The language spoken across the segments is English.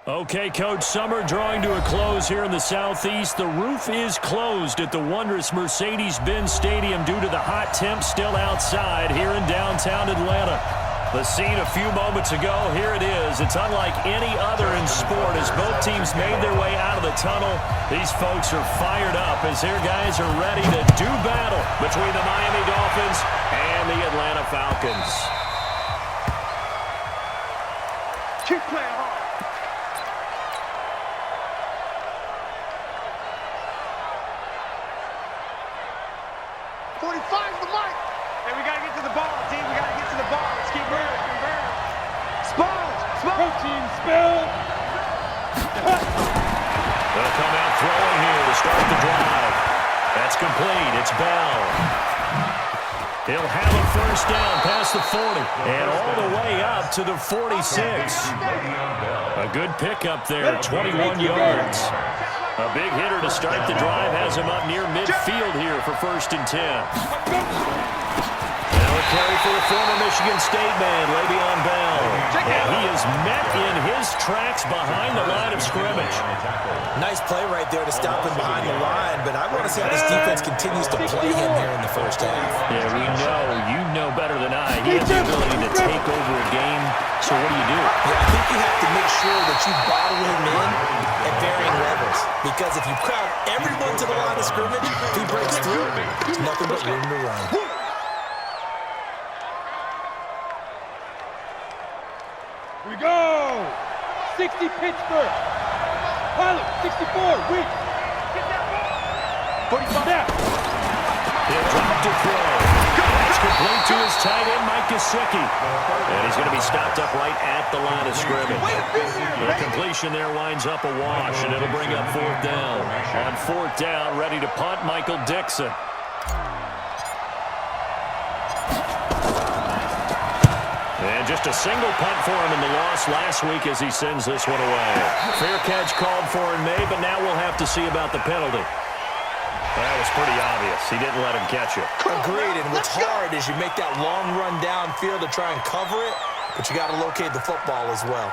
Okay, Coach, summer drawing to a close here in the Southeast. The roof is closed at the wondrous Mercedes-Benz Stadium due to the hot temps still outside here in downtown Atlanta. The scene a few moments ago, here it is. It's unlike any other in sport as both teams made their way out of the tunnel. These folks are fired up as their guys are ready to do battle between the Miami Dolphins and the Atlanta Falcons. Keep playing hard. 45 to the mic. Hey, we got to get to the ball, team. We got to get to the ball. Let's keep moving. Sponge. Protein spill. They'll come out throwing here to start the drive. That's complete. It's Bell. He'll have a first down past the 40 and all the way up to the 46. A good pickup there, 21 yards. A big hitter to start the drive has him up near midfield here for 1st and 10. Now a carry for the former Michigan State man, Le'Veon Bell. And he is met in his tracks behind the line of scrimmage. Nice play right there to stop him behind the line, but I want to see how this defense continues to play him here in the first half. Yeah, we know. You know better than I. He has the ability to take over a game. So what do you do? Yeah, I think you have to make sure that you bottle him in at varying levels. Because if you crowd everyone to the line of scrimmage, if he breaks through, there's nothing but room to run. Here we go. 60 Pittsburgh. Pilot, 64. Weak. 45 down. He'll drop to throw. That's complete to his tight end, Mike Gesicki. And he's going to be stopped up right at the line of scrimmage. The completion there winds up a wash, and it'll bring up 4th down. On 4th down, ready to punt, Michael Dixon. And just a single punt for him in the loss last week as he sends this one away. Fair catch called for in May, but now we'll have to see about the penalty. That was pretty obvious. He didn't let him catch it. Agreed, and what's hard is you make that long run downfield to try and cover it, but you got to locate the football as well.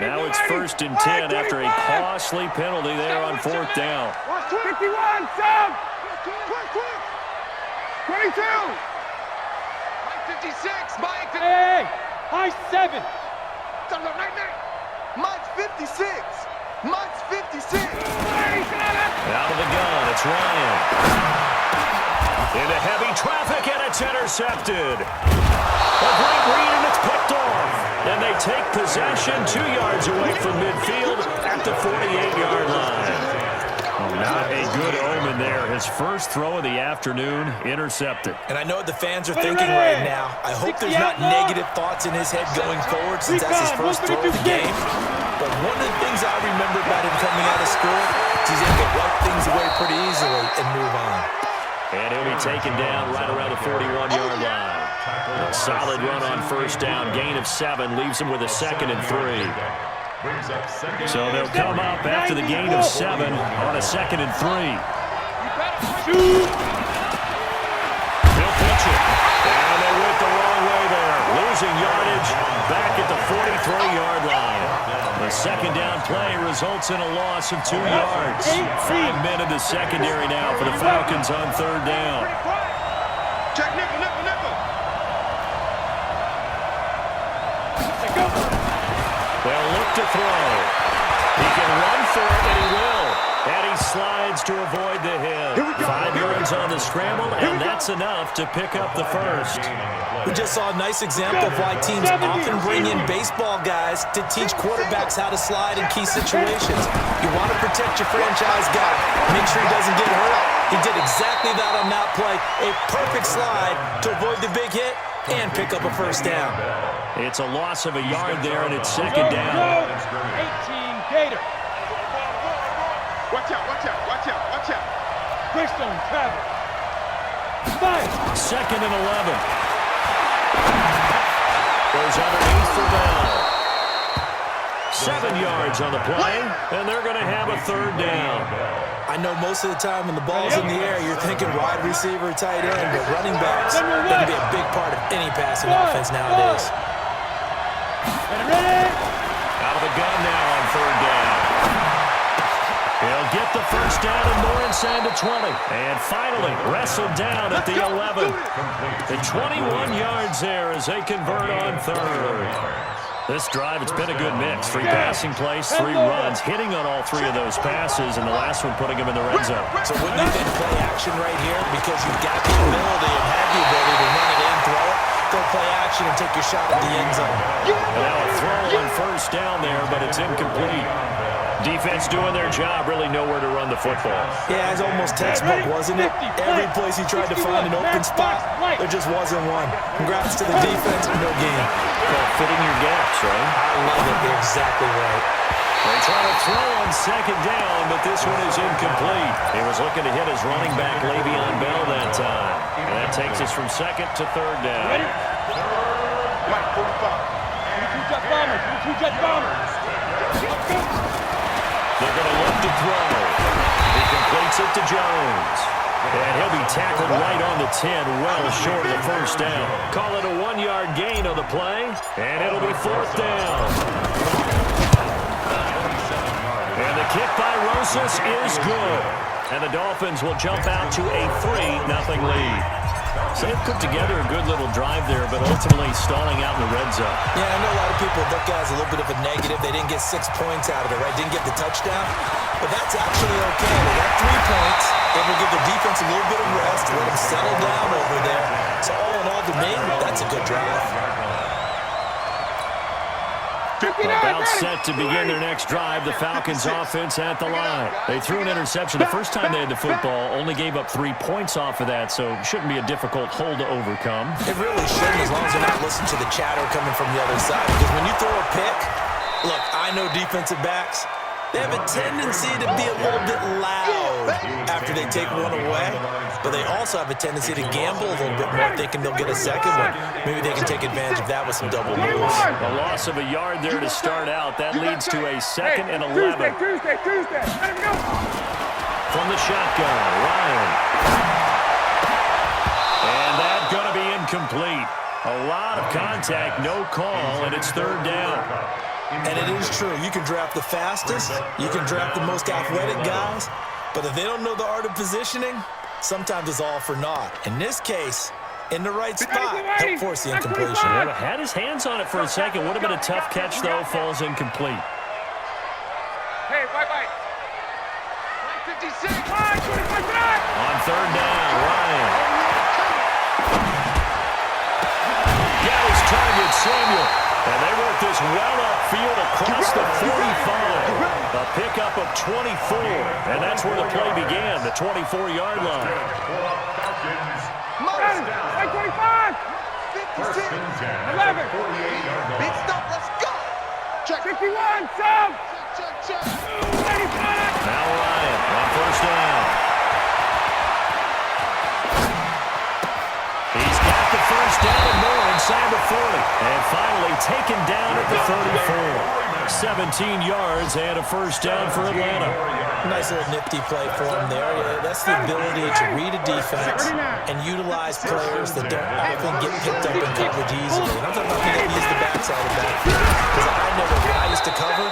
Now it's 1st and 10 after a costly penalty there on 4th down. 51, Sam. Quick. 22. Mike 56, Mike. Hey, high 7. Mike's 56. Mike's 56. Out of the gun, it's Ryan. Into heavy traffic, and it's intercepted. A great read, and it's picked off. And they take possession 2 yards away from midfield at the 48-yard line. Not a good omen there. His first throw of the afternoon intercepted. And I know what the fans are thinking right now. I hope there's not negative thoughts in his head going forward since that's his first throw of the game. But one of the things I remember about him coming out of school is he's able to wipe things away pretty easily and move on. And he'll be taken down right around the 41-yard line. A solid run on 1st down. Gain of 7 leaves him with a 2nd and 3. So they'll come up after the gain of 7 on a 2nd and 3. He'll pitch it. And they went the wrong way there. Losing yardage back at the 43-yard line. The 2nd down play results in a loss of 2 yards. 5 men in the secondary now for the Falcons on 3rd down. Check nickel. They'll look to throw. He can run for it, and he will. And he slides to avoid the hit. 5 yards on the scramble, and that's enough to pick up the first. We just saw a nice example of why teams often bring in baseball guys to teach quarterbacks how to slide in key situations. You want to protect your franchise guy. Make sure he doesn't get hurt. He did exactly that on that play. A perfect slide to avoid the big hit and pick up a first down. It's a loss of a yard there, and it's 2nd down. 18 Gator. Watch out. Greystone travel. 2nd and 11. Goes underneath for Bell. 7 yards on the play, and they're going to have a third down. I know most of the time when the ball's in the air, you're thinking wide receiver, tight end, but running backs, they can be a big part of any passing offense nowadays. Out of the gun now on third down. He'll get the first down and more inside the 20. And finally wrestled down at the 11. The 21 yards there as they convert on third. This drive, it's been a good mix. 3 passing plays, 3 runs, hitting on all 3 of those passes, and the last one putting him in the red zone. So wouldn't you then play action right here because you've got the ability and have the ability to run it in, throw it, go play action and take your shot at the end zone. And now a throw on first down there, but it's incomplete. Defense doing their job, really nowhere to run the football. Yeah, it's almost textbook, wasn't it? Every place he tried to find an open spot, there just wasn't one. Congrats to the defense, no gain. Well, fitting your gaps, right? I love it. They're exactly right. They try to throw on second down, but this one is incomplete. He was looking to hit his running back, Le'Veon Bell, that time. And that takes us from second to third down. Mike, 45. Two-jet bombers. They're going to look to throw. He completes it to Jones. And he'll be tackled right on the 10, well short of the first down. Call it a 1-yard gain on the play, and it'll be fourth down. And the kick by Rosas is good. And the Dolphins will jump out to a 3-0 lead. So they've put together a good little drive there, but ultimately stalling out in the red zone. Yeah, I know a lot of people look at it as a little bit of a negative. They didn't get 6 points out of it, right? Didn't get the touchdown. But that's actually okay. They got 3 points. It will give the defense a little bit of rest, let them settle down over there. So all in all, to me, that's a good drive. About set to begin their next drive. The Falcons offense at the line. They threw an interception the first time they had the football, only gave up 3 points off of that, so shouldn't be a difficult hole to overcome. It really shouldn't, as long as they're not listening to the chatter coming from the other side. Because when you throw a pick, look, I know defensive backs, they have a tendency to be a little bit loud after they take one away, but they also have a tendency to gamble a little bit more, thinking they'll get a second one. Maybe they can take advantage of that with some double moves. A loss of a yard there to start out. That leads to a 2nd and 11. Tuesday. Let him go. From the shotgun, Ryan. And that's going to be incomplete. A lot of contact, no call, and it's third down. And it is true. You can draft the fastest. You can draft the most athletic guys. But if they don't know the art of positioning, sometimes it's all for naught. In this case, in the right spot, help force the incompletion. Yeah, had his hands on it for a second. Would have been a tough catch, though. Falls incomplete. Hey, white. 56. On third down, Ryan. Got his target, Samuel. And they work this well upfield across the 45. A pickup of 24. And that's where the play began, the 24-yard line. 25. 56. 11. Big stop, let's go. Check. 51, sub. Check. Now Ryan on first down. He's got the first down and more inside the 40. And finally taken down at the 34. 17 yards and a first down for Atlanta. Nice little nifty play for him there. Yeah, that's the ability to read a defense and utilize players that don't often get picked up in coverage easily. And I'm talking about being able to use the backside of that. Because I know that when I used to cover,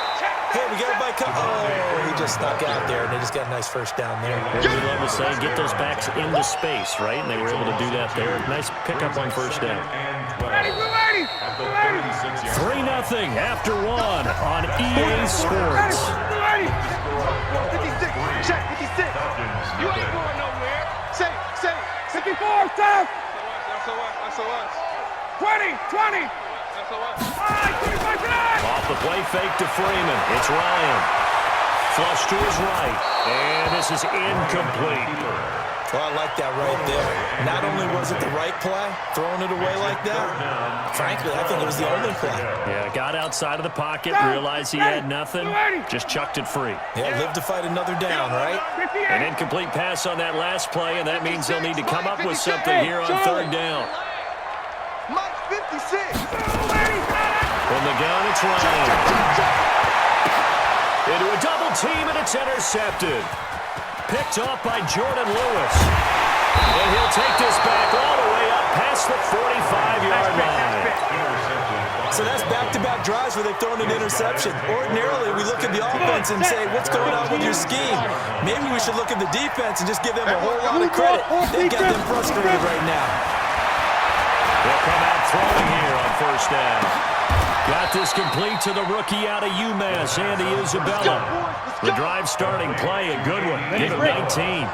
hey, we got a bike. Oh, he just snuck out there, and they just got a nice first down there. We love to say, get those backs into space, right? And they were able to do that there. Nice pickup on first down. 3-0 after 1 on EA Sports. 56. Check, 56. You ain't going nowhere. Say. 54, stop. That's a us. 20. Off the play fake to Freeman. It's Ryan. Flush to his right. And this is incomplete. Well, I like that right there. Not only was it the right play, throwing it away like that, frankly, I think it was the only play. Yeah, got outside of the pocket, realized he had nothing, just chucked it free. Yeah, live to fight another down, right? An incomplete pass on that last play, and that means they'll need to come up with something here on third down. Mike 56. From the gun, it's Ryan. Into a double team, and it's intercepted. Picked off by Jordan Lewis. And he'll take this back all the way up past the 45-yard line. So that's back-to-back drives where they've thrown an interception. Ordinarily, we look at the offense and say, what's going on with your scheme? Maybe we should look at the defense and just give them a whole lot of credit. They've got them frustrated right now. They'll come out throwing here on first down. Got this complete to the rookie out of UMass, Andy Isabella. The drive starting play, a good one. Give him 19.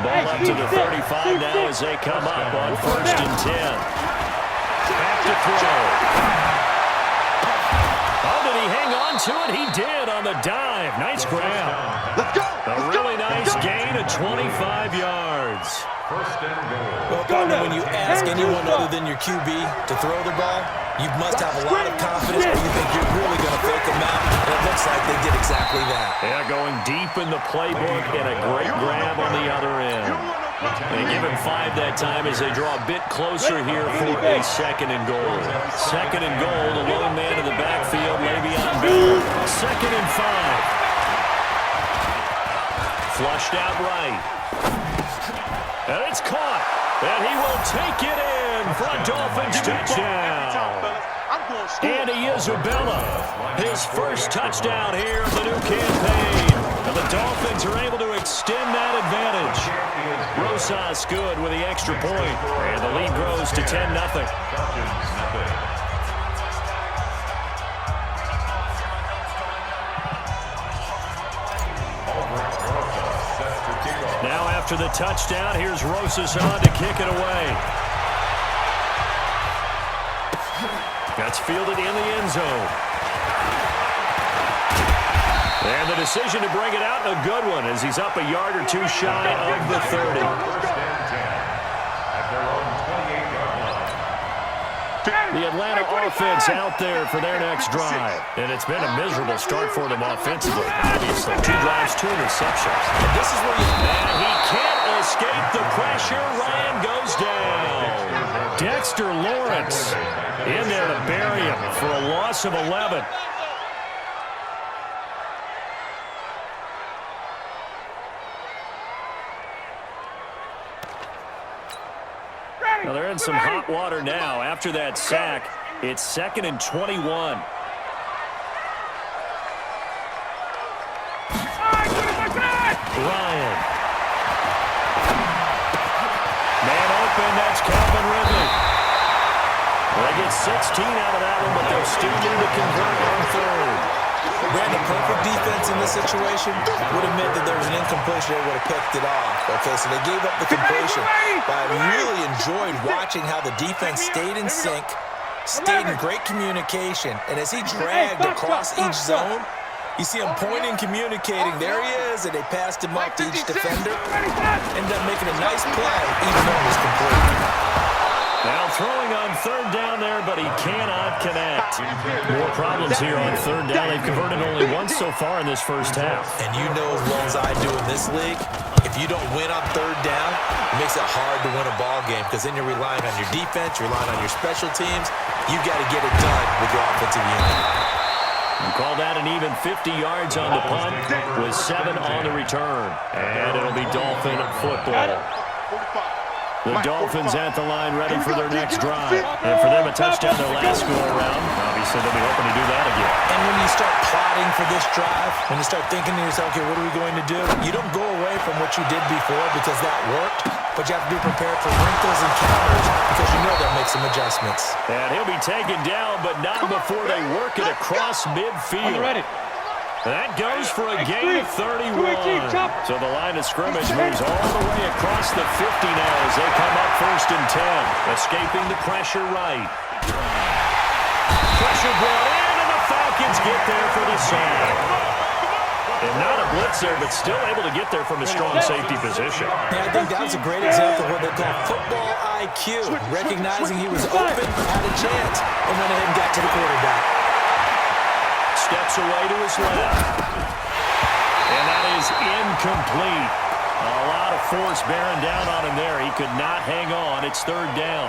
Ball up to the 35 now as they come up on first and 10. Back to throw. Oh, did he hang on to it? He did on the dive. Nice grab. Let's go. A really nice gain of 25 yards. Well, partner, when you ask anyone other than your QB to throw the ball, you must have a lot of confidence, but you think you're really going to fake them out, and it looks like they did exactly that. Yeah, going deep in the playbook and a great grab on the other end. They give him 5 that time as they draw a bit closer here for a second and goal. Second and goal, the lone man in the backfield, Le'Veon Bell. Second and 5. Flushed out right. And it's caught. And he will take it in for a Dolphins touchdown. Andy Isabella, his first touchdown here in the new campaign. And the Dolphins are able to extend that advantage. Rosas good with the extra point. And the lead grows to 10-0. Now after the touchdown, here's Rosas on to kick it away. That's fielded in the end zone. And the decision to bring it out, a good one, as he's up a yard or two shy of the 30. The Atlanta offense out there for their next drive. And it's been a miserable start for them offensively. Obviously, 2 drives, 2 interceptions. And this is where and he can't escape the pressure. Ryan goes down. Dexter Lawrence in there to bury him for a loss of 11. Now they're in some hot water now. After that sack, it's second and 21. Ryan. Man open, that's Calvin Ridley. They get 16 out of that one, but they'll still need to convert on third. Ran the perfect defense in this situation. Would have meant that there was an incompletion. They would have picked it off. Okay, so they gave up the completion. But I really enjoyed watching how the defense stayed in sync, stayed in great communication. And as he dragged across each zone, you see him pointing, communicating. There he is, and they passed him up to each defender. Ended up making a nice play, even though it was complete. Now throwing on third down there, but he cannot connect. More problems here on third down. They've converted only once so far in this first half. And you know as well as I do in this league, if you don't win on third down, it makes it hard to win a ball game because then you're relying on your defense, you're relying on your special teams. You've got to get it done with your offensive unit. We call that an even 50 yards on the punt with 7 on the return. And it'll be Dolphin football. The Dolphins at the line ready for their next drive. And for them, a touchdown their last go-around. Obviously, they'll be hoping to do that again. And when you start plotting for this drive, when you start thinking to yourself, okay, what are we going to do? You don't go away from what you did before because that worked, but you have to be prepared for wrinkles and counters because you know they'll make some adjustments. And he'll be taken down, but not before they work it across midfield. That goes for a gain of 31. So the line of scrimmage moves all the way across the 50 now as they come up first and 10. Escaping the pressure right. Pressure brought in, and the Falcons get there for the sack. And not a blitz there, but still able to get there from a strong safety position. Yeah, I think that was a great example of what they call football IQ. Recognizing he was open, had a chance, and went ahead and got to the quarterback. Steps away to his left. And that is incomplete. A lot of force bearing down on him there. He could not hang on. It's third down.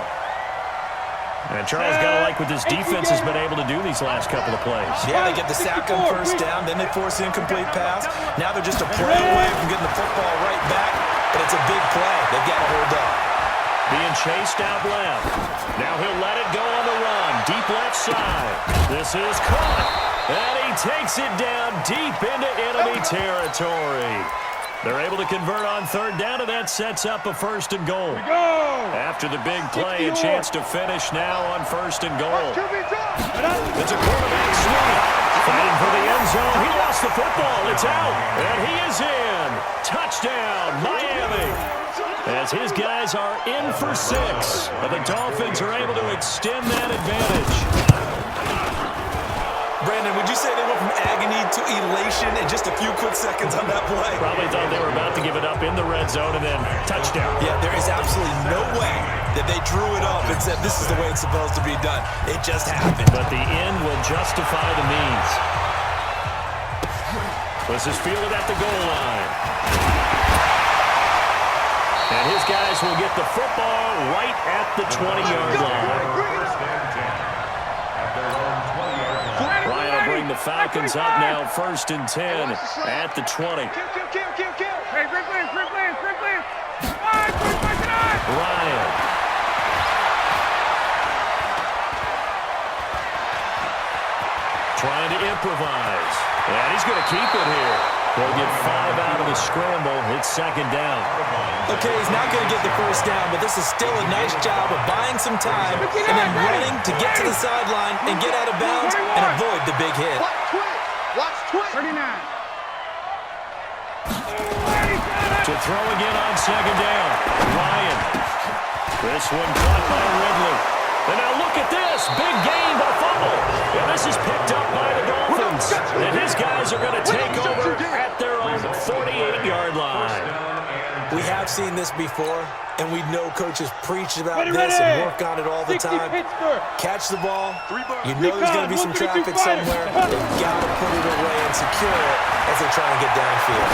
And Charles got to like what this defense has been able to do these last couple of plays. Yeah, they get the sack on first down, then they force an incomplete pass. Now they're just a play away from getting the football right back, but it's a big play. They've got to hold up. Being chased out left. Now he'll let it go on the run. Deep left side. This is caught. And he takes it down deep into enemy territory. They're able to convert on third down, and that sets up a 1st and goal. After the big play, a chance to finish now on 1st and goal. It's a quarterback sweep. Fighting for the end zone. He lost the football. It's out. And he is in. Touchdown, Miami. As his guys are in for 6. But the Dolphins are able to extend that advantage. Brandon, would you say they went from agony to elation in just a few quick seconds on that play? Probably thought they were about to give it up in the red zone and then touchdown. Yeah, there is absolutely no way that they drew it up and said this is the way it's supposed to be done. It just happened. But the end will justify the means. This is fielded at the goal line. And his guys will get the football right at the 20-yard line. Ryan will bring the Falcons up now, 1st and 10 at the 20. Ryan. Trying to improvise. And he's going to keep it here. They'll get 5 out of the scramble. It's 2nd down. Okay, he's not going to get the 1st down, but this is still a nice job of buying some time and then running to get to the sideline and get out of bounds and avoid the big hit. Watch twit. 39. To throw again on 2nd down. Ryan. This one caught by Ridley. And now look at this. Big gain, but a fumble. And this is picked up by the Dolphins. And his guys are going to take over at their own 48-yard line. We have seen this before, and we know coaches preach about this and work on it all the time. Catch the ball. You know there's going to be some traffic somewhere. They've got to put it away and secure it as they try to get downfield.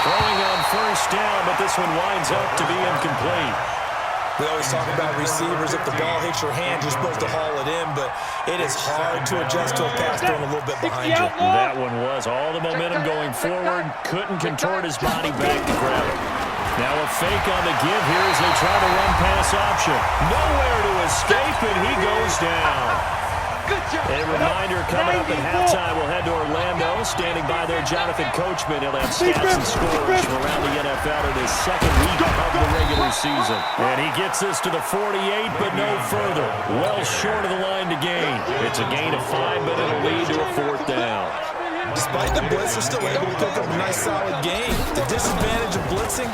Throwing on 1st down, but this one winds up to be incomplete. We always talk about receivers. If the ball hits your hand, you're supposed to haul it in, but it is hard to adjust to a pass thrown a little bit behind you. That one was all the momentum going forward. Couldn't contort his body back to grab it. Now a fake on the give here as they try to run pass option. Nowhere to escape, and he goes down. A reminder coming up at halftime. We'll head to Orlando. Standing by there, Jonathan Coachman. He'll have stats and scores from around the NFL in his 2nd week of the regular season. And he gets this to the 48, but no further. Well short of the line to gain. It's a gain of 5, but it'll lead to a 4th down. Despite the blitz, they're still able to pick up a nice, solid game. The disadvantage of blitzing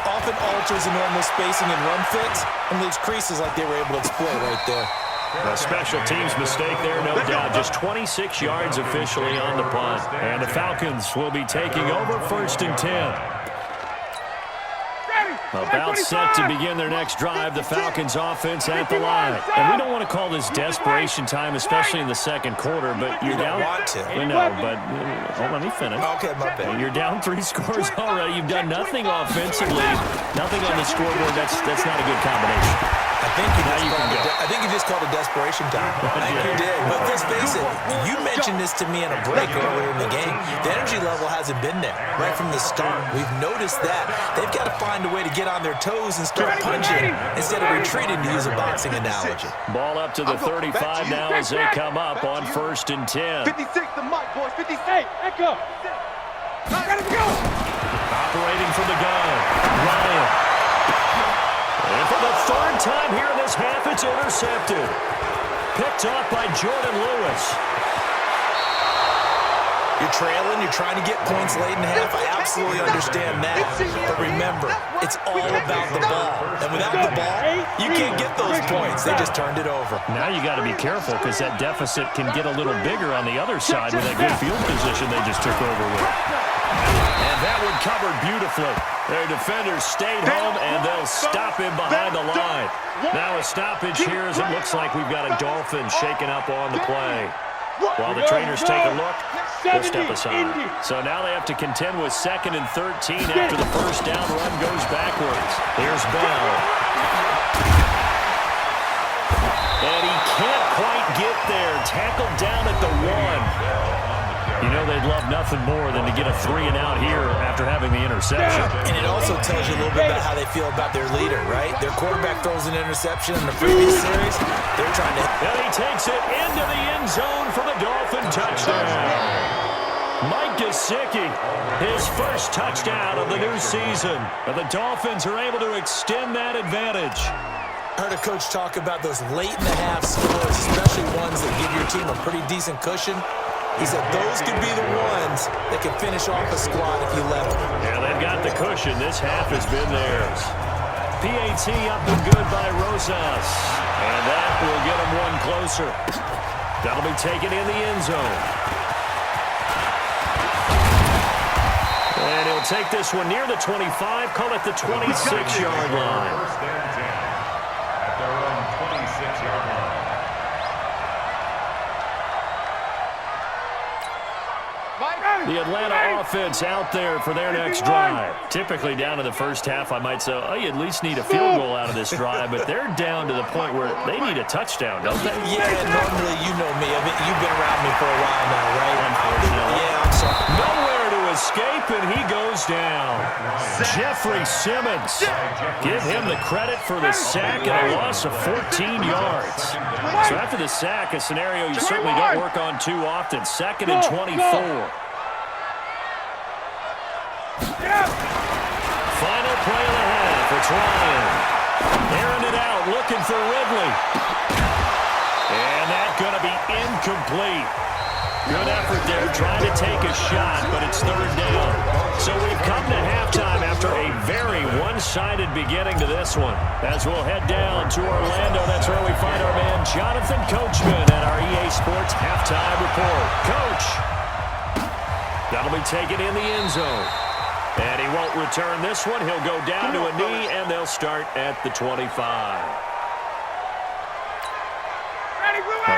often alters the normal spacing and run fits and leaves creases like they were able to exploit right there. A special teams mistake there, no doubt. Just 26 yards officially on the punt. And the Falcons will be taking over 1st and 10. About set to begin their next drive, the Falcons offense at the line. And we don't want to call this desperation time, especially in the 2nd quarter, but you're down. Want to. We know, but let me finish. Okay, my bad. You're down 3 scores already. You've done nothing offensively, nothing on the scoreboard. That's not a good combination. I think you just called it desperation time. I think you did. But let's face it, you mentioned this to me in a break earlier in the game. The energy level hasn't been there right from the start. We've noticed that. They've got to find a way to get on their toes and start punching instead of retreating, to use a boxing analogy. Ball up to the 35 now as they come up on 1st and 10. 56, the mic, boys. 56. Echo. Gotta go. Operating from the gun, Ryan. And for the 3rd time here in this half, it's intercepted. Picked off by Jordan Lewis. You're trailing, you're trying to get points late in the half. I absolutely understand that. But remember, it's all about the ball. And without the ball, you can't get those points. They just turned it over. Now you got to be careful because that deficit can get a little bigger on the other side with that good field position they just took over with. And that one covered beautifully. Their defenders stayed home, and they'll stop him behind the line. Now a stoppage here as it looks like we've got a Dolphin shaken up on the play. While the trainers take a look, we'll step aside. So now they have to contend with 2nd and 13 after the 1st down run goes backwards. Here's Bell. And he can't quite get there. Tackled down at the 1. You know they'd love nothing more than to get a 3-and-out here after having the interception. And it also tells you a little bit about how they feel about their leader, right? Their quarterback throws an interception in the previous series. They're trying to... And he takes it into the end zone for the Dolphin touchdown. Mike Gesicki, his first touchdown of the new season. And the Dolphins are able to extend that advantage. I heard a coach talk about those late-in-the-half scores, especially ones that give your team a pretty decent cushion. He said those could be the ones that could finish off a squad if you left them. Yeah, they've got the cushion. This half has been theirs. PAT up and good by Rosas. And that will get him one closer. That'll be taken in the end zone. And he'll take this one near the 25, call it the 26-yard line. First and 10 at their own 26-yard line. The Atlanta offense out there for their next drive. Typically down in the first half, I might say, oh, you at least need a field goal out of this drive, but they're down to the point where they need a touchdown, don't they? Yeah, normally you know me. I mean, you've been around me for a while now, right? Unfortunately. Yeah, I'm sorry. Nowhere to escape, and he goes down. Jeffrey Simmons. Give him the credit for the sack and a loss of 14 yards. So after the sack, a scenario you certainly don't work on too often. 2nd and 24. Final play of the half. It's Ryan. Airing it out, looking for Ridley. And that's going to be incomplete. Good effort there, trying to take a shot, but it's 3rd down. So we've come to halftime after a very one-sided beginning to this one. As we'll head down to Orlando, that's where we find our man Jonathan Coachman at our EA Sports Halftime Report. Coach, that'll be taken in the end zone. And he won't return this one. He'll go down to a knee, and they'll start at the 25.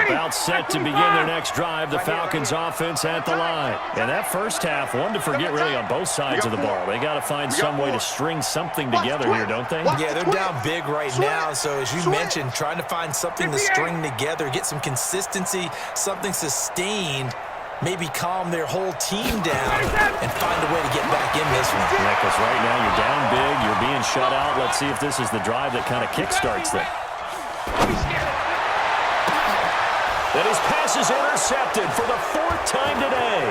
About set to begin their next drive, the Falcons offense at the line. And that first half, one to forget really on both sides of the ball. They got to find some way to string something together here, don't they? Yeah, they're down big right now. So as you mentioned, trying to find something to string together, get some consistency, something sustained, maybe calm their whole team down and find a way to get back in this one. Yeah, because right now you're down big, you're being shut out. Let's see if this is the drive that kind of kickstarts them. And his pass is intercepted for the 4th time today.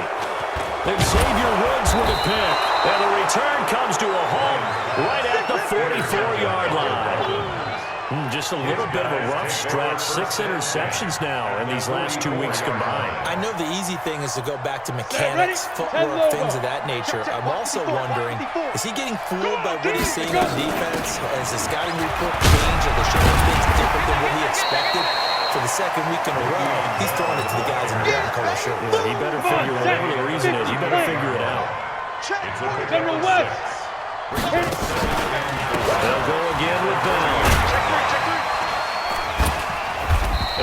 Xavier Woods with a pick. And the return comes to a halt right at the 44-yard line. Just a little bit of a rough stretch. 6 interceptions now in these last 2 weeks combined. I know the easy thing is to go back to mechanics, footwork, things of that nature. I'm also wondering, is he getting fooled by what he's seeing on defense? Has the scouting report changed? Are the showing things different than what he expected? For the 2nd week in a row, he's throwing it to the guys in the brown color shirt. Yeah, he better figure whatever the reason is. He better figure it out. General West. They'll go again with Bell.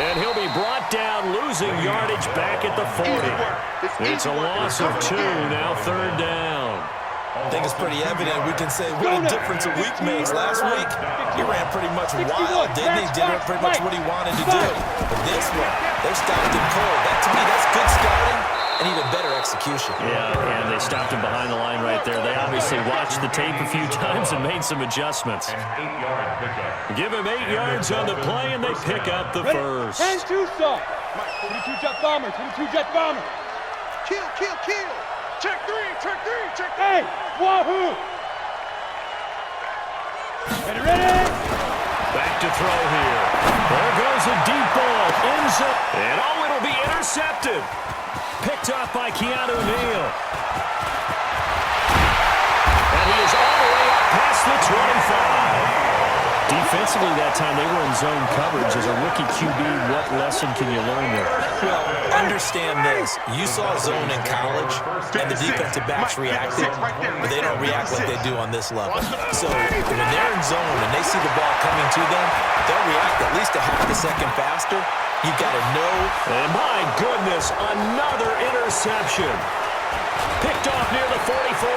And he'll be brought down, losing yardage back at the 40. It's a loss of 2, now 3rd down. I think it's pretty evident. We can say what a difference a week makes. Last week, he ran pretty much wild, didn't he? Did pretty much what he wanted to do. But this one, they stopped him cold. That, to me, that's good scouting and even better execution. Yeah, and they stopped him behind the line right there. They obviously watched the tape a few times and made some adjustments. Give him 8 yards on the play, and they pick up the first. 10-2 stop. 22 jet bomber, 22 jet bomber. Kill, kill, kill. Check 3, check 3, check 3. Hey, wahoo. Ready. Back to throw here. There goes a deep ball. End zone. And oh, it'll be intercepted. Picked off by Keanu Neal. And he is all the way up past the 25. Defensively that time, they were in zone coverage. As a rookie QB, what lesson can you learn there? Well, understand this. You saw zone in college, and the defensive backs reacted, but they don't react like they do on this level. So when they're in zone and they see the ball coming to them, they'll react at least a half a second faster. You've got to know. And my goodness, another interception. Picked off near the 44.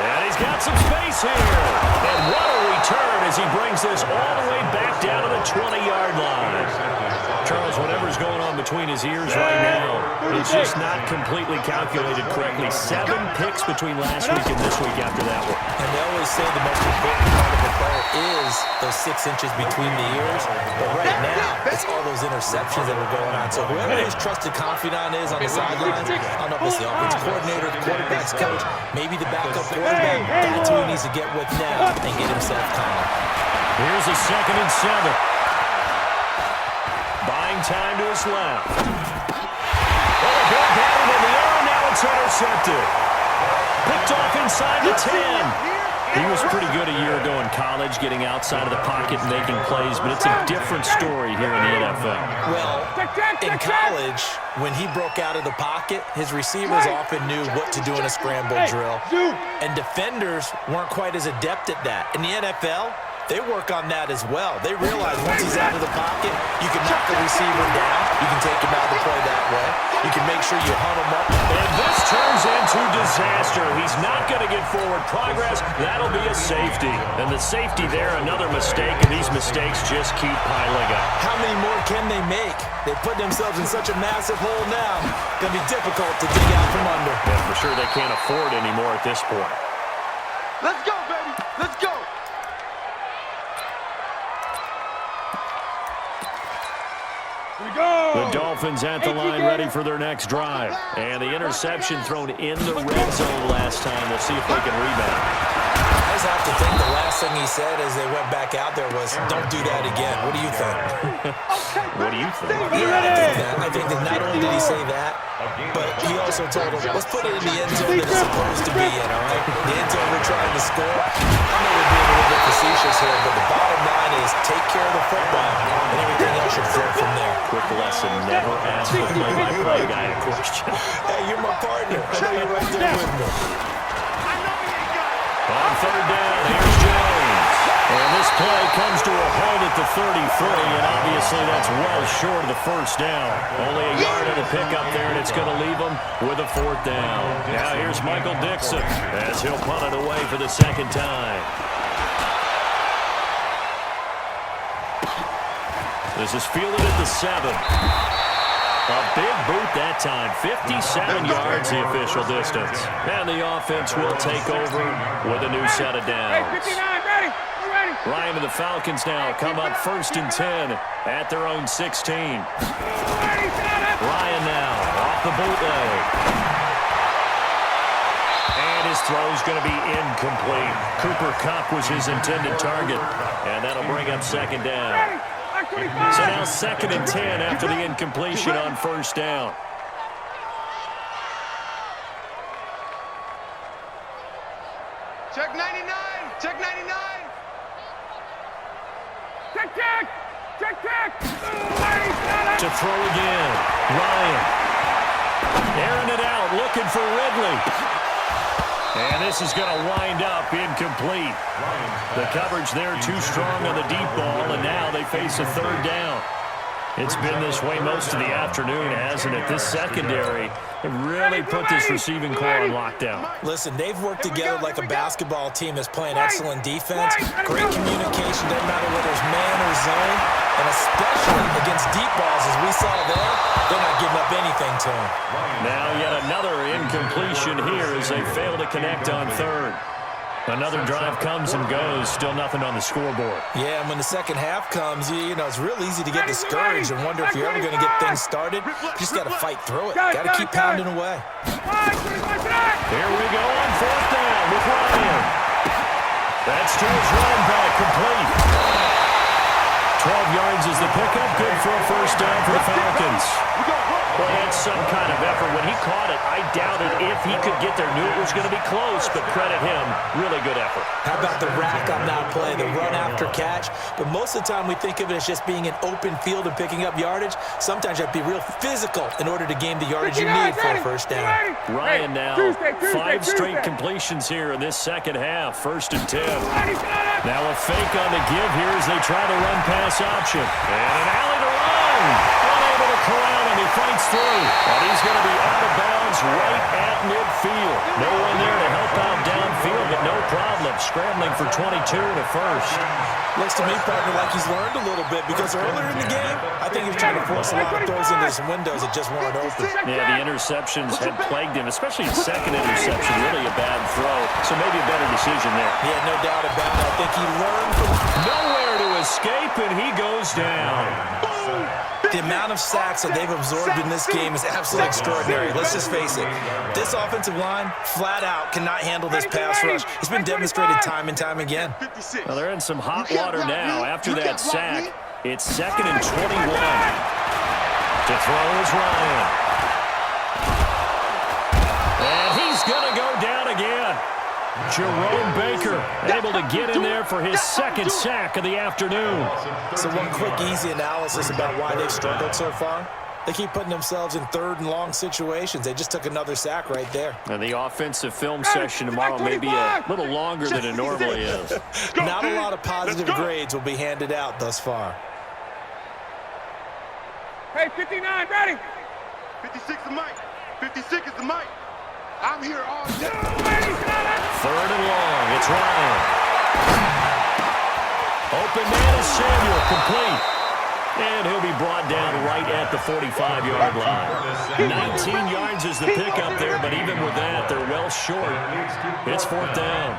And he's got some space here. And what a return as he brings this all the way back down to the 20-yard line. Charles, whatever's going on between his ears right now, it's just not completely calculated correctly. 7 picks between last week and this week after that one. And they always say the most important part of a player is those 6 inches between the ears. But right now, it's all those interceptions that are going on. So whoever his trusted confidant is on the sidelines, I don't know if it's the offensive coordinator, the quarterback's coach, maybe the backup quarterback, that's who he needs to get with now and get himself calm. Here's a 2nd and 7. Buying time to his left. Oh, a big battle in the air. Now it's intercepted. Picked off inside the 10. He was pretty good a year ago in college, getting outside of the pocket and making plays, but it's a different story here in the NFL. Well, in college, when he broke out of the pocket, his receivers often knew what to do in a scramble drill, and defenders weren't quite as adept at that. In the NFL, they work on that as well. They realize once he's out of the pocket, you can knock a receiver down. You can take him out of the play that way. You can make sure you hunt him up. And this turns into disaster. He's not going to get forward progress. That'll be a safety. And the safety there, another mistake, and these mistakes just keep piling up. How many more can they make? They put themselves in such a massive hole now. Going to be difficult to dig out from under. Yeah, for sure they can't afford anymore at this point. Let's go, baby. Let's go. The Dolphins at the line ready for their next drive. And the interception thrown in the red zone last time. We'll see if they can rebound. I just have to think the last thing he said as they went back out there was, don't do that again. What do you think? What do you think? Yeah, I think that not only did he say that, but he also told him, let's put it in the end zone that it's supposed to be in, all right? The end zone we're trying to score. I know we're being a little bit facetious here, but the bottom line is take care of the football, and everything else should flow from there. Quick lesson, never ask the play-by-play guy a question. Hey, you're my partner. I know you're right there with me. On 3rd down, here's Jones. And this play comes to a halt at the 33, and obviously that's well short of the 1st down. Only a yard of the pickup there, and it's going to leave him with a 4th down. Now here's Michael Dixon as he'll punt it away for the 2nd time. This is fielded at the 7. A big boot that time, 57 yards the official distance. And the offense will take over with a new set of downs. Hey, 59, ready? You ready? Ryan and the Falcons now come up 1st and 10 at their own 16. Ryan now off the bootleg. And his throw's going to be incomplete. Cooper Kupp was his intended target. And that'll bring up 2nd down. So now 2nd and 10 after the incompletion on 1st down. Check 99. Check 99. Check. To throw again. Ryan. Airing it out, looking for Ridley. And this is going to wind up incomplete. The coverage there too strong on the deep ball, and now they face a 3rd down. It's been this way most of the afternoon, hasn't it? This secondary really put this receiving core on lockdown. Listen, they've worked together like a basketball team that's playing excellent defense. Great communication, doesn't matter whether it's man or zone. And especially against deep balls, as we saw there, they're not giving up anything to them. Now yet another incompletion here as they fail to connect on 3rd. Another drive comes and goes, still nothing on the scoreboard. Yeah, and when the second half comes, you know, it's real easy to get discouraged and wonder if you're ever going to get things started. You just got to fight through it. Got to keep pounding away. Here we go on 4th down with Ryan. That's to his running back, complete. 12 yards is the pickup, good for a 1st down for the Falcons. Well, that's some kind of effort. When he caught it, I doubted if he could get there. Knew it was going to be close, but credit him. Really good effort. How about the rack on that play, the run after catch? But most of the time we think of it as just being an open field and picking up yardage. Sometimes you have to be real physical in order to gain the yardage you need for a 1st down. Ryan now, 5 straight completions here in this 2nd half. 1st and 10. Now a fake on the give here as they try to run pass option. And an alley to run. Unable to back around him. He fights through. And he's going to be out of bounds right at midfield. No one there to help out downfield, but no problem. Scrambling for 22 to first. Looks to me, partner, like he's learned a little bit because earlier in the game, I think he was trying to force a lot of throws into some windows that just weren't open. Yeah, the interceptions had plagued him, especially his second interception. Really a bad throw, so maybe a better decision there. Yeah, no doubt about it. I think he learned from... Nowhere to escape, and he goes down. The amount of sacks that they've absorbed in this game is absolutely extraordinary. Let's just face it. This offensive line, flat out, cannot handle this pass rush. It's been demonstrated time and time again. Well, they're in some hot water now. After that sack, it's 2nd and 21. To throw is Ryan. And he's going to go down again. Jerome Baker able to get in there for his 2nd sack of the afternoon. So one quick, easy analysis about why they've struggled so far. They keep putting themselves in 3rd and long situations. They just took another sack right there. And the offensive film session tomorrow may be a little longer than it normally is. Not a lot of positive grades will be handed out thus far. Hey, 59, ready? 56 is Mike. 56 is the Mike. I'm here all day. 3rd and long. It's Ryan. Open man is Samuel. Complete. And he'll be brought down right at the 45-yard line. 19 yards is the pickup there, but even with that, they're well short. It's 4th down.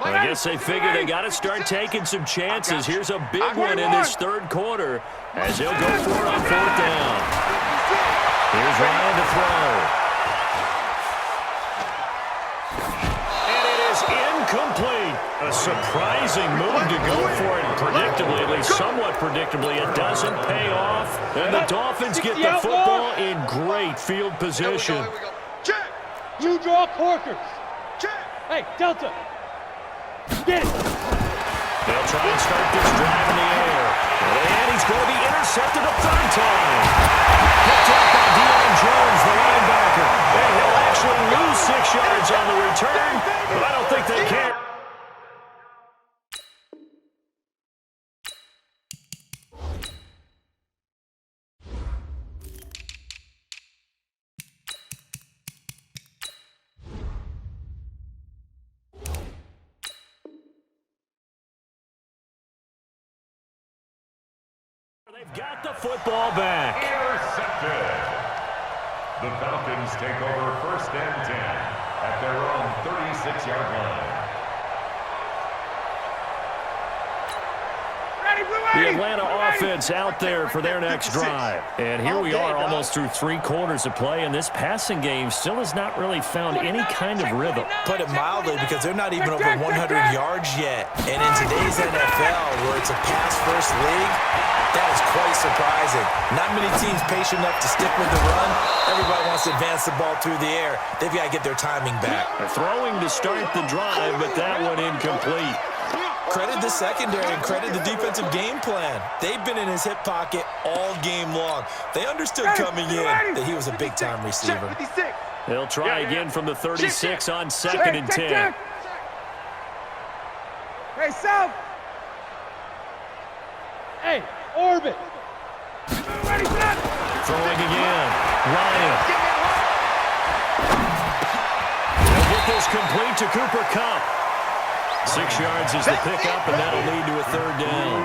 Well, I guess they figure they got to start taking some chances. Here's a big one in this 3rd quarter as he'll go for it on 4th down. Here's Ryan to throw. And it is incomplete. A surprising move to go for it. Predictably, at least somewhat predictably, it doesn't pay off. And the Dolphins get the football in great field position. Check. You draw corkers. Check. Hey, Delta. Get it. They'll try and start this drive in the air. And he's going to be intercepted a 3rd time. Picked up by Deion Jones, the linebacker. And he'll actually lose 6 yards on the return, but I don't think they care. They've got the football back. Intercepted. The Falcons take over 1st and 10 at their own 36-yard line. The Atlanta offense out there for their next drive. And here we are almost through 3 quarters of play, and this passing game still has not really found any kind of rhythm. Put it mildly, because they're not even over 100 yards yet. And in today's NFL, where it's a pass-first league, that is quite surprising. Not many teams patient enough to stick with the run. Everybody wants to advance the ball through the air. They've got to get their timing back. They're throwing to start the drive, but that one incomplete. Credit the secondary and credit the defensive game plan. They've been in his hip pocket all game long. They understood coming in that he was a big-time receiver. They'll try again from the 36 on 2nd and 10. Hey, South. Hey, orbit. Ready, set. Throwing again. Ryan. They'll get this complete to Cooper Kupp. 6 yards is the pickup, and that'll lead to a 3rd down.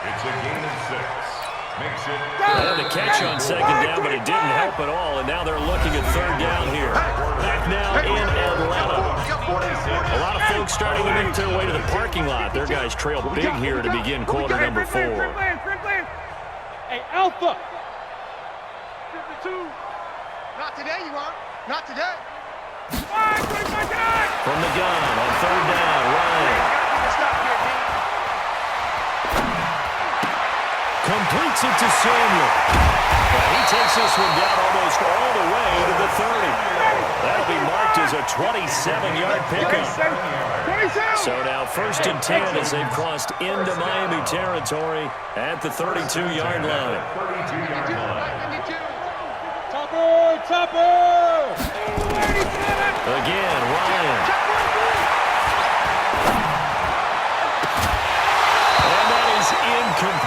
It's a gain of 6. Makes it... They had the catch on 2nd down, but it didn't help at all, and now they're looking at 3rd down here. Back now in Atlanta. A lot of folks starting to make their way to the parking lot. Their guys trail big here to begin quarter number 4. Hey, Alpha. 52. Not today, you aren't. Not today. From the gun on 3rd down, Ryan. Completes it to Samuel. Well, he takes this one down almost all the way to the 30. That'll be marked as a 27-yard pickup. So now 1st and 10 as they've crossed into Miami territory at the 32-yard line. Topper! Again, Ryan. And that is incomplete.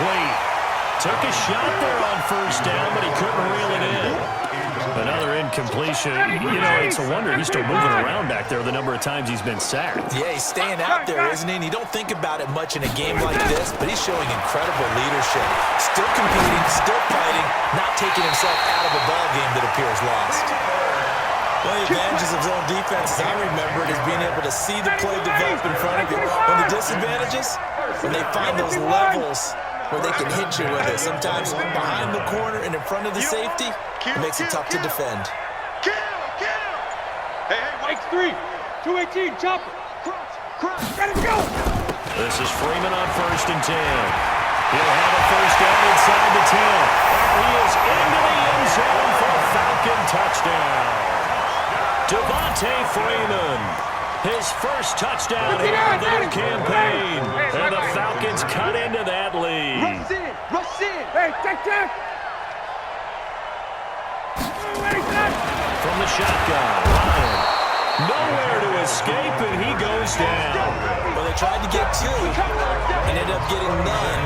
completion. You know, it's a wonder he's still moving around back there the number of times he's been sacked. Yeah, he's staying out there, isn't he? And you don't think about it much in a game like this, but he's showing incredible leadership. Still competing, still fighting, not taking himself out of a ball game that appears lost. One of the advantages of zone defense, as I remember it, is being able to see the play develop in front of you. One of the disadvantages, when they find those levels where they can hit you with it. Sometimes behind the corner and in front of the safety, it makes it tough to defend. Hey, X3, 218, chopper. Cross, ready to go. This is Freeman on 1st and 10. He'll have a first down inside the 10. He is into the end zone for a Falcon touchdown. Devontae Freeman, his first touchdown here of their campaign. And the Falcons cut into that lead. Rush in. Hey, check. From the shotgun, Ryan. Nowhere to escape, and he goes down. Well, they tried to get two and ended up getting none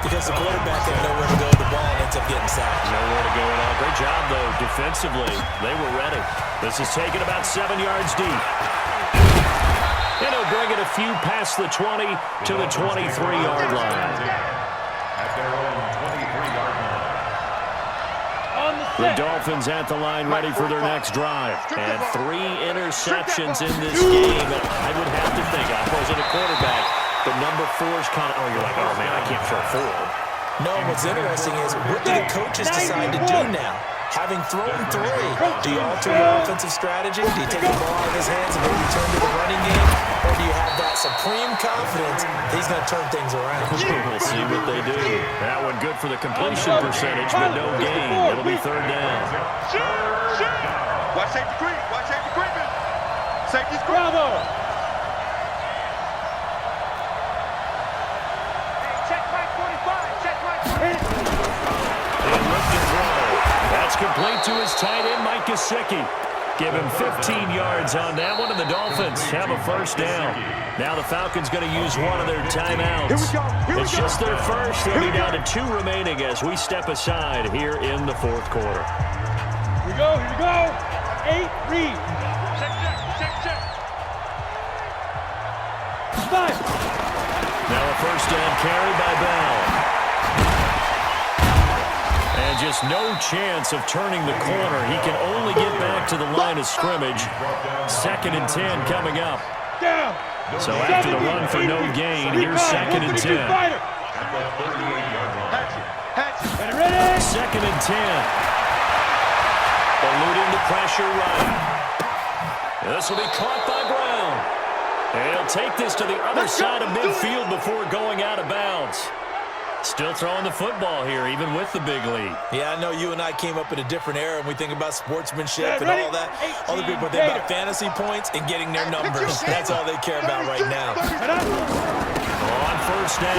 because the quarterback had nowhere to go with the ball and ends up getting sacked. Nowhere to go at all. Great job, though, defensively. They were ready. This is taken about 7 yards deep. And he'll bring it a few past the 20 to the 23-yard line. At their own 23-yard line. The Dolphins at the line ready for their next drive. And 3 interceptions in this game. And I would have to think, I wasn't a quarterback, but number 4 is kind of, you're like, oh, man, I can't throw 4. No, what's interesting is what do the coaches decide to do now? Having thrown 3, do you alter your offensive strategy? Do you take the ball out of his hands and maybe turn to the running game? Or do you have that supreme confidence that he's going to turn things around? We'll see what they do. That one good for the completion percentage, but no gain. It'll be 3rd down. Watch safety creep. Safety's creep. Bravo. That's complete to his tight end, Mike Gesicki. Give him 15 yards on that one, and the Dolphins have a first down. Now the Falcons going to use one of their timeouts. It's just their first. They'll be down to 2 remaining as we step aside here in the 4th quarter. Here we go. 8, read. Check. 5. Now a first down carry by Bell. And just no chance of turning the corner. He can only get back to the line of scrimmage. 2nd and 10 coming up. Down. So after the run for no gain, here's 2nd and 10. Ready? 2nd and 10. Eluding the pressure right. This will be caught by Brown. And he'll take this to the other side of midfield before going out of bounds. Still throwing the football here, even with the big lead. Yeah, I know you and I came up in a different era, and we think about sportsmanship and all that. Other people think about fantasy points and getting their numbers. That's all they care about right now. On first down,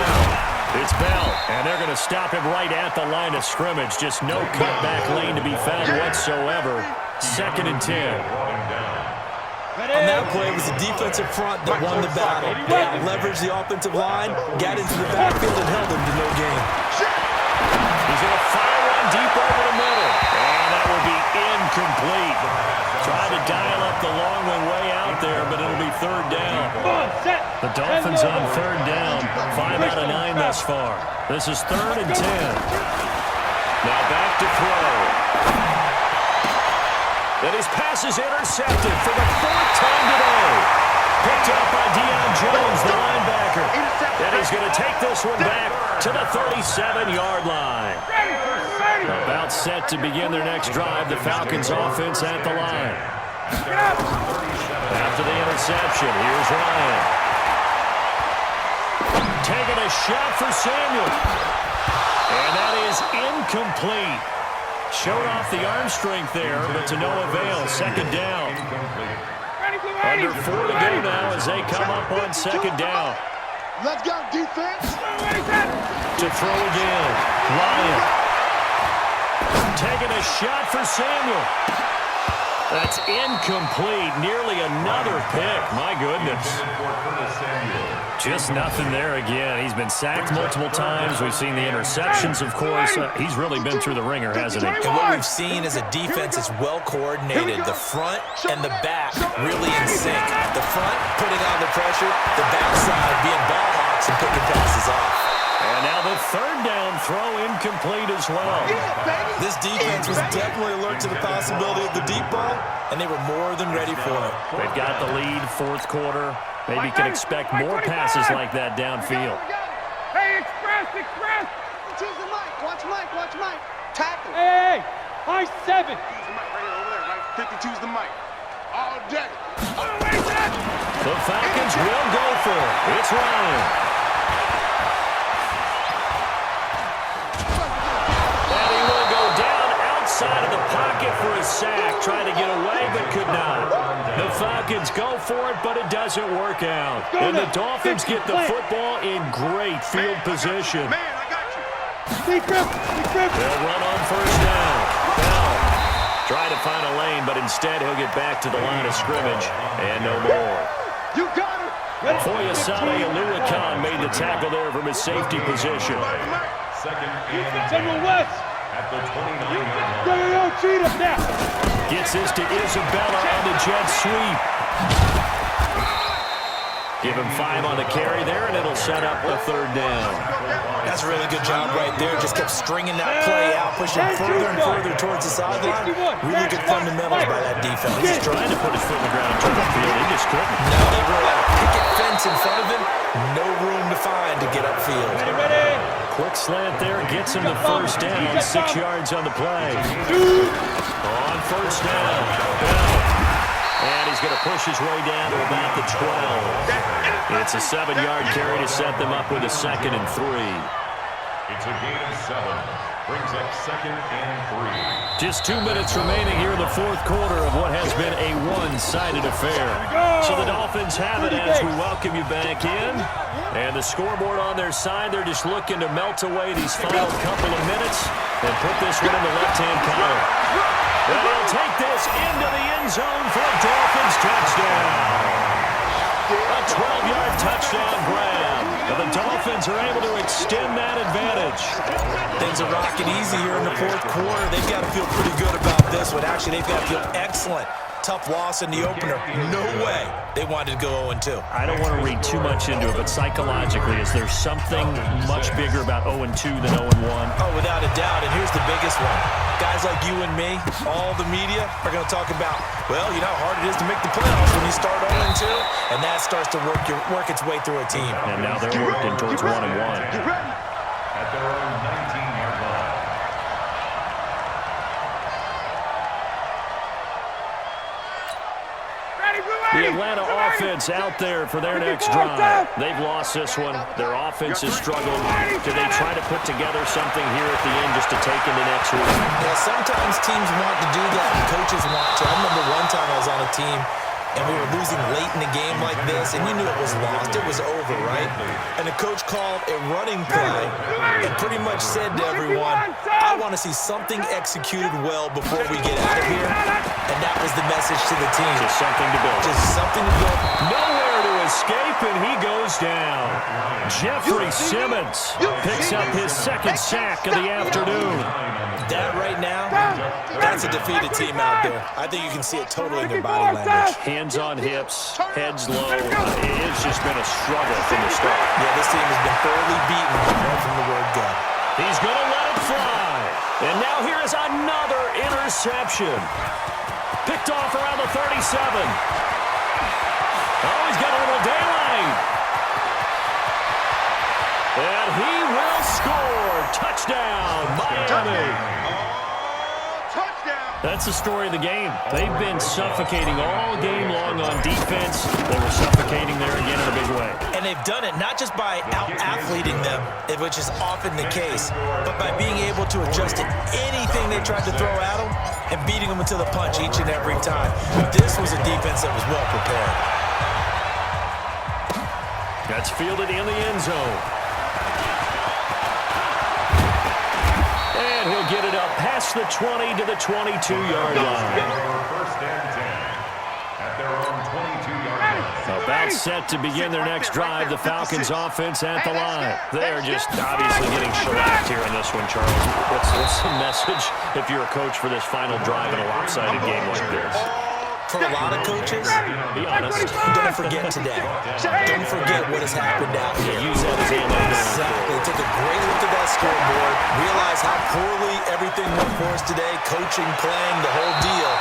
it's Bell, and they're going to stop him right at the line of scrimmage. Just no cutback lane to be found whatsoever. 2nd and 10. On that play, it was the defensive front that won the battle. They leveraged the offensive line, got into the backfield, and held them to no gain. He's going to fire one deep over the middle. And that will be incomplete. Tried to dial up the long one way out there, but it'll be 3rd down. The Dolphins on 3rd down. 5 out of 9 thus far. This is 3rd and 10. Now back to throw. And his pass is intercepted for the 4th time today. Picked up by Deion Jones, the linebacker. And he's going to take this one back to the 37-yard line. About set to begin their next drive, the Falcons offense at the line. After the interception, here's Ryan. Taking a shot for Samuel. And that is incomplete. Showed off the arm strength there, but to no avail. 2nd down. Under 4 to go now as they come up on 2nd down. Let's go, defense. To throw again. Ryan. Taking a shot for Samuel. That's incomplete. Nearly another pick. My goodness. Just nothing there again. He's been sacked multiple times. We've seen the interceptions, of course. He's really been through the ringer, hasn't he? And what we've seen is a defense is well coordinated. The front and the back really in sync. The front putting on the pressure, the backside being ball hawks and picking passes off. And now the third down throw incomplete as well. This defense was definitely alert to the possibility of the deep ball, and they were more than ready for it. They've got the lead, fourth quarter. Maybe can expect more passes like that downfield. Hey, express! Choose the mic. Watch Mike. Tackle. Hey, high 7. Choose the mic right here, over there, right? 52's the mic. All day. The Falcons will go for it. It's Ryan. And he will go down outside of the pocket for a sack. Tried to get away, but could not. The Falcons go for it, but it doesn't work out. And the Dolphins get the football in great field position. Man, I got you. They'll run on first down. Bell try to find a lane, but instead he'll get back to the line of scrimmage. And no more. You got it. Foyesade Aluakan made the tackle there from his safety position. Second and General West. at the 29-yard line. Cheetah now. Gets this to Isabella on the jet sweep. Give him 5 on the carry there, and it'll set up the third down. That's a really good job right there. Just kept stringing that play out, pushing further and further towards the sideline. Really good fundamentals by that defense. He's trying to put his foot in the ground and turn the field. He just couldn't. No, they rolled out a picket fence in front of him. No room to find to get upfield. Quick slant there, gets him the first down. 6 yards on the play. On first down, Bell. And he's going to push his way down to about the 12. It's a 7-yard carry to set them up with a 2nd and 3. It's a gain of 7. Brings up 2nd and 3. Just 2 minutes remaining here in the fourth quarter of what has been a one-sided affair. So the Dolphins have it as we welcome you back in. And the scoreboard on their side, they're just looking to melt away these final couple of minutes and put this one in the left-hand column. And they'll take this into the end zone for a Dolphins touchdown. A 12-yard touchdown grab. And the Dolphins are able to extend that advantage. Things are rocking easy here in the fourth quarter. They've got to feel pretty good about this one. Actually, they've got to feel excellent. Tough loss in the opener. No way they wanted to go 0-2. I don't want to read too much into it, but psychologically, is there something much bigger about 0-2 than 0-1? Oh, without a doubt. And here's the biggest one. Guys like you and me, all the media, are going to talk about, well, you know how hard it is to make the playoffs when you start 0-2, and that starts to work its way through a team. And now they're working towards 1-1. Get ready. At their own 19-yard line. The Atlanta offense out there for their next drive. They've lost this one. Their offense has struggled. Do they try to put together something here at the end just to take into next week? Yeah, sometimes teams want to do that, and coaches want to. I remember one time I was on a team, and we were losing late in the game like this, and you knew it was lost. It was over, right? And the coach called a running play and pretty much said to everyone, I want to see something executed well before we get out of here. And that was the message to the team. Just something to build. Just something to build. Nowhere to escape, and he goes down. Jeffrey Simmons picks up his 2nd sack of the afternoon. That right now, that's a defeated team out there. I think you can see it totally in their body language. Hands on hips, heads low. It's just been a struggle from the start. Yeah, this team has been thoroughly beaten right from the word go. He's going to let it fly. And now here is another interception. Picked off around the 37. Oh, he's got a little daylight. And he will score. Touchdown, Miami. That's the story of the game. They've been suffocating all game long on defense. They were suffocating there again in a big way. And they've done it not just by out-athleting them, which is often the case, but by being able to adjust to anything they tried to throw at them and beating them until the punch each and every time. This was a defense that was well prepared. That's fielded in the end zone. And he'll get it up past the 20 to the 22-yard line. First and 10 at their own 22-yard line. About set to begin their next drive, the Falcons offense at the line. They're just obviously getting shellacked here in this one, Charles. What's the message if you're a coach for this final drive in a lopsided game like this? For a lot of coaches, Be honest. don't forget today. Don't forget what has happened out here. Use that as ammo. Exactly. Take a great look at that scoreboard. Realize how poorly everything went for us today. Coaching, playing, the whole deal.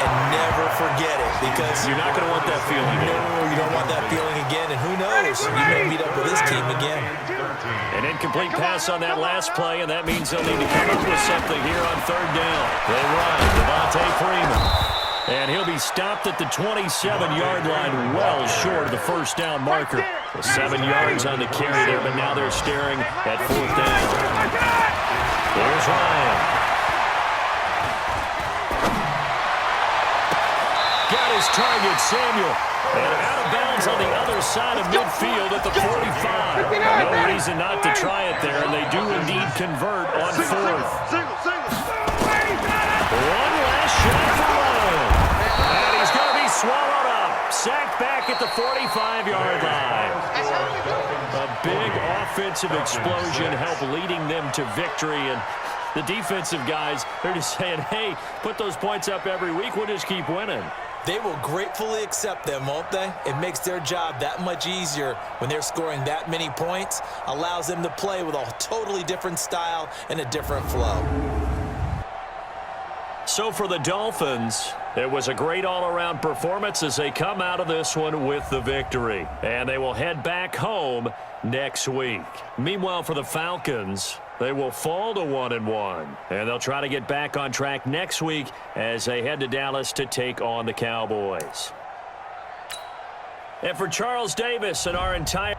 And never forget it, because You're not going to want that feeling. no, you don't want that feeling again. And who knows? You may meet up with this team again. An incomplete pass on that last play, and that means they'll need to come up with something here on third down. They run. Devontae Freeman. And he'll be stopped at the 27-yard line, well short of the first down marker. 7 yards on the carry there, but now they're staring at fourth down. There's Ryan. Got his target, Samuel. And out of bounds on the other side of midfield at the 45. No reason not to try it there, and they do indeed convert on fourth. One last shot for Ryan. And he's going to be swallowed up. Sacked back at the 45-yard line. A big offensive explosion helped leading them to victory. And the defensive guys, they're just saying, hey, put those points up every week. We'll just keep winning. They will gratefully accept them, won't they? It makes their job that much easier when they're scoring that many points. Allows them to play with a totally different style and a different flow. So for the Dolphins, it was a great all-around performance as they come out of this one with the victory. And they will head back home next week. Meanwhile, for the Falcons, they will fall to 1-1. And they'll try to get back on track next week as they head to Dallas to take on the Cowboys. And for Charles Davis and our entire